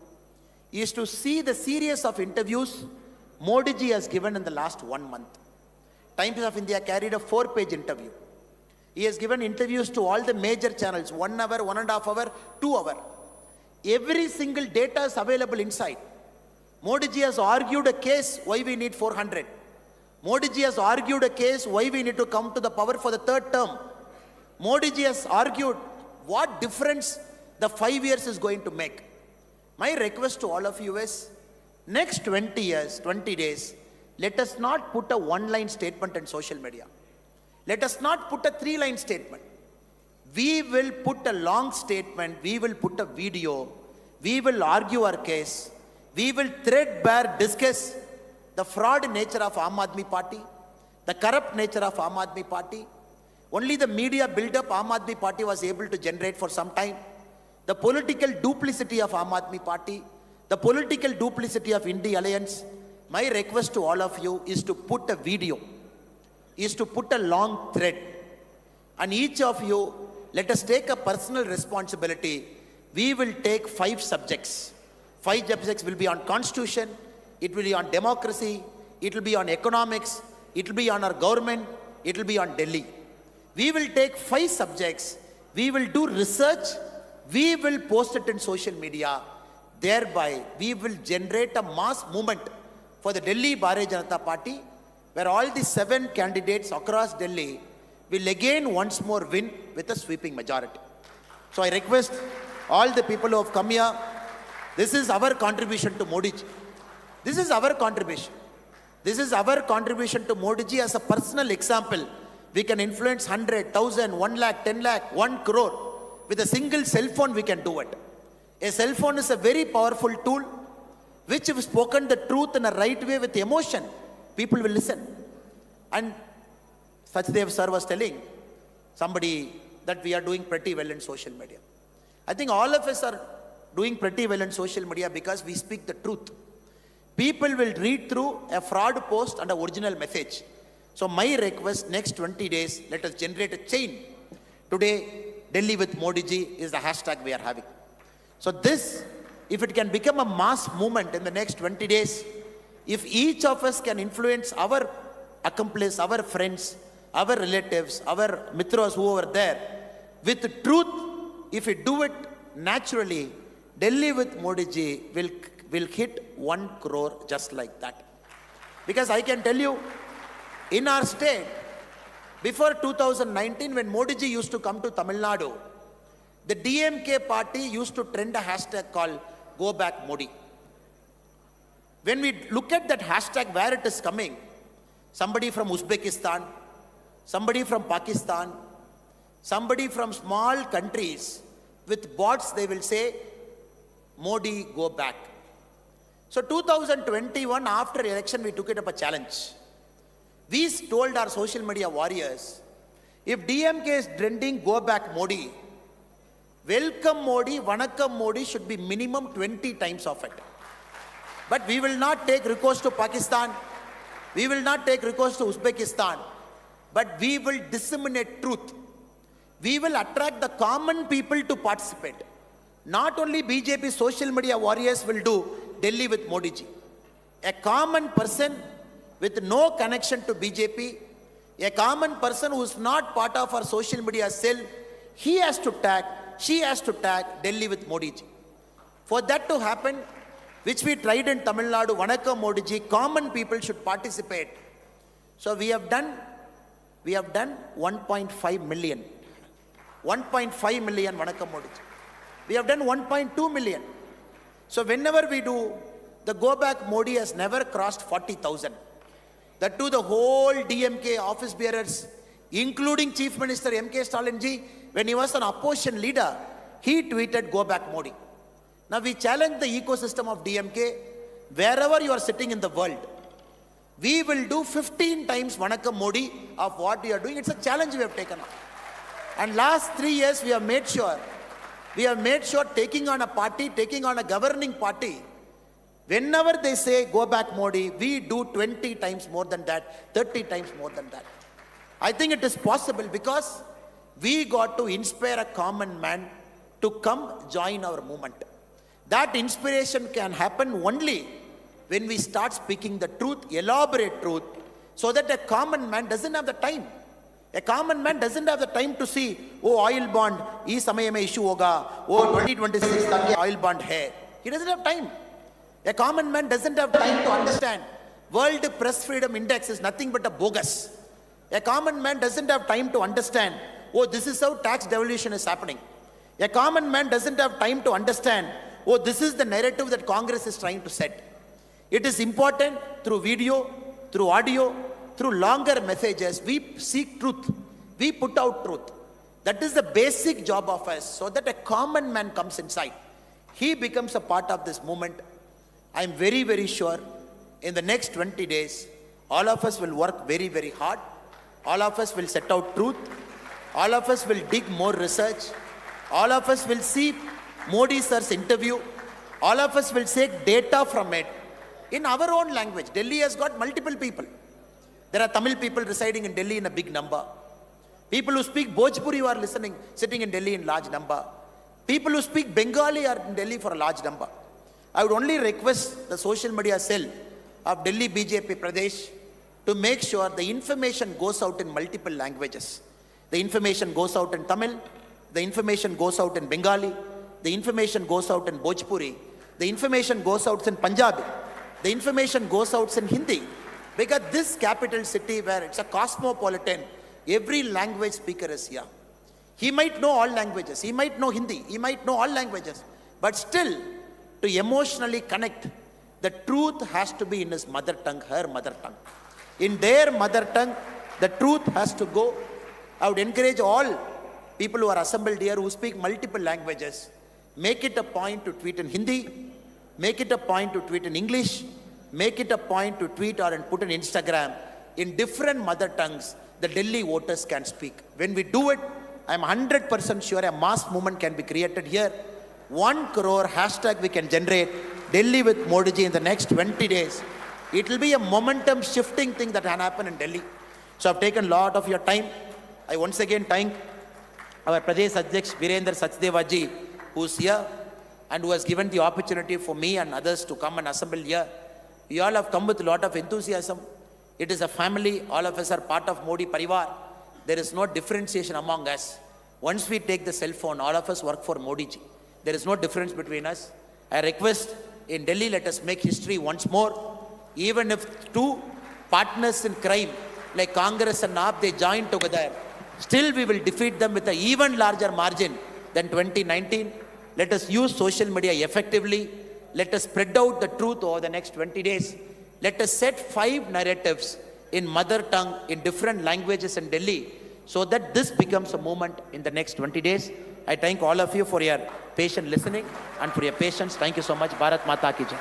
S2: is to see the series of interviews Modi ji has given in the last 1 month. Times of India carried a 4-page interview. He has given interviews to all the major channels, 1 hour, 1.5 hour, 2 hour. Every single data is available inside. Modi ji has argued a case why we need 400. Modi ji has argued a case why we need to come to the power for the 3rd term. Modi ji has argued what difference the 5 years is going to make. My request to all of you is, next 20 years, 20 days, let us not put a 1-line statement in social media. Let us not put a 3-line statement. We will put a long statement, we will put a video, we will argue our case, we will threadbare discuss the fraud nature of Aam Aadmi Party, the corrupt nature of Aam Aadmi Party. Only the media build-up Aam Aadmi Party was able to generate for some time. The political duplicity of Aam Aadmi Party, the political duplicity of Indie Alliance. My request to all of you is to put a video, is to put a long thread. And each of you, let us take a personal responsibility. We will take 5 subjects. 5 subjects will be on constitution, it will be on democracy, it will be on economics, it will be on our government, it will be on Delhi. We will take 5 subjects, we will do research, we will post it in social media. Thereby, we will generate a mass movement for the Delhi Bharatiya Janata Party, where all the 7 candidates across Delhi will again once more win with a sweeping majority. So I request all the people who have come here, this is our contribution to Modi ji. This is our contribution. This is our contribution to Modi ji as a personal example. We can influence 100, 1,000, 1 lakh, 10 lakh, 1 crore. With a single cell phone we can do it. A cell phone is a very powerful tool which, if spoken the truth in a right way with emotion, people will listen. And Sachdev sir was telling somebody that we are doing pretty well in social media. I think all of us are doing pretty well in social media because we speak the truth. People will read through a fraud post and an original message. So my request, next 20 days, let us generate a chain. Today, Delhi with Modi ji is the hashtag we are having. So this, if it can become a mass movement in the next 20 days, if each of us can influence our accomplice, our friends, our relatives, our mitras who are there, with truth, if we do it naturally, Delhi with Modi ji will hit 1 crore just like that. Because I can tell you, in our state, before 2019, when Modi ji used to come to Tamil Nadu, the DMK party used to trend a hashtag called Go Back Modi. When we look at that hashtag, where it is coming, somebody from Uzbekistan, somebody from Pakistan, somebody from small countries, with bots they will say, Modi, go back. So 2021, after election, we took it up a challenge. We told our social media warriors, if DMK is trending, go back Modi. Welcome Modi, Vanakkam Modi should be minimum 20 times of it. But we will not take recourse to Pakistan. We will not take recourse to Uzbekistan. But we will disseminate truth. We will attract the common people to participate. Not only BJP social media warriors will do Delhi with Modi ji. A common person with no connection to BJP, a common person who is not part of our social media cell, he has to tag, she has to tag Delhi with Modi ji. For that to happen, which we tried in Tamil Nadu, Vanakkam Modi ji, common people should participate. So we have done 1.5 million. 1.5 million Vanakkam Modi ji. We have done 1.2 million. So whenever we do, the Go Back Modi has never crossed 40,000. That too, the whole DMK office bearers, including Chief Minister M.K. Stalin ji, when he was an opposition leader, he tweeted Go Back Modi. Now we challenge the ecosystem of DMK, wherever you are sitting in the world. We will do 15 times Vanakkam Modi of what we are doing. It's a challenge we have taken on. And last 3 years we have made sure taking on a party, taking on a governing party, whenever they say go back Modi, we do 20 times more than that, 30 times more than that. I think it is possible because we got to inspire a common man to come join our movement. That inspiration can happen only when we start speaking the truth, elaborate truth, so that a common man doesn't have the time. A common man doesn't have the time to see, oh, oil bond, is samay mein issue hoga, oh, 2026 tak oil bond hai. He doesn't have time. A common man doesn't have time to understand World Press Freedom Index is nothing but a bogus. A common man doesn't have time to understand, oh, this is how tax devolution is happening. A common man doesn't have time to understand, oh, this is the narrative that Congress is trying to set. It is important through video, through audio, through longer messages, we seek truth. We put out truth. That is the basic job of us, so that a common man comes inside. He becomes a part of this movement. I am very, very sure in the next 20 days, all of us will work very, very hard. All of us will set out truth. All of us will dig more research. All of us will see Modi sir's interview. All of us will take data from it in our own language. Delhi has got multiple people. There are Tamil people residing in Delhi in a big number. People who speak Bhojpuri who are sitting in Delhi in large number. People who speak Bengali are in Delhi for a large number. I would only request the social media cell of Delhi BJP Pradesh to make sure the information goes out in multiple languages. The information goes out in Tamil, the information goes out in Bengali, the information goes out in Bhojpuri, the information goes out in Punjabi, the information goes out in Hindi. Because this capital city where it's a cosmopolitan, every language speaker is here. He might know all languages, he might know Hindi, he might know all languages, but still to emotionally connect, the truth has to be in his mother tongue, her mother tongue. In their mother tongue, the truth has to go. I would encourage all people who are assembled here who speak multiple languages, make it a point to tweet in Hindi, make it a point to tweet in English, make it a point to tweet or and put on Instagram in different mother tongues the Delhi voters can speak. When we do it, I'm 100% sure a mass movement can be created here. 1 crore hashtag we can generate Delhi with Modi ji in the next 20 days. It will be a momentum shifting thing that can happen in Delhi. So I've taken a lot of your time. I once again thank our Pradesh Adhyaksh Virendra Desiyavathi, who's here and who has given the opportunity for me and others to come and assemble here. We all have come with a lot of enthusiasm. It is a family. All of us are part of Modi Parivar. There is no differentiation among us. Once we take the cell phone, all of us work for Modi ji. There is no difference between us. I request in Delhi, let us make history once more. Even if two partners in crime like Congress and AAP, they join together, still we will defeat them with an even larger margin than 2019. Let us use social media effectively. Let us spread out the truth over the next 20 days. Let us set 5 narratives in mother tongue in different languages in Delhi so that this becomes a movement in the next 20 days. I thank all of you for your patient listening and for your patience. Thank you so much. Bharat Mata Ki Jai.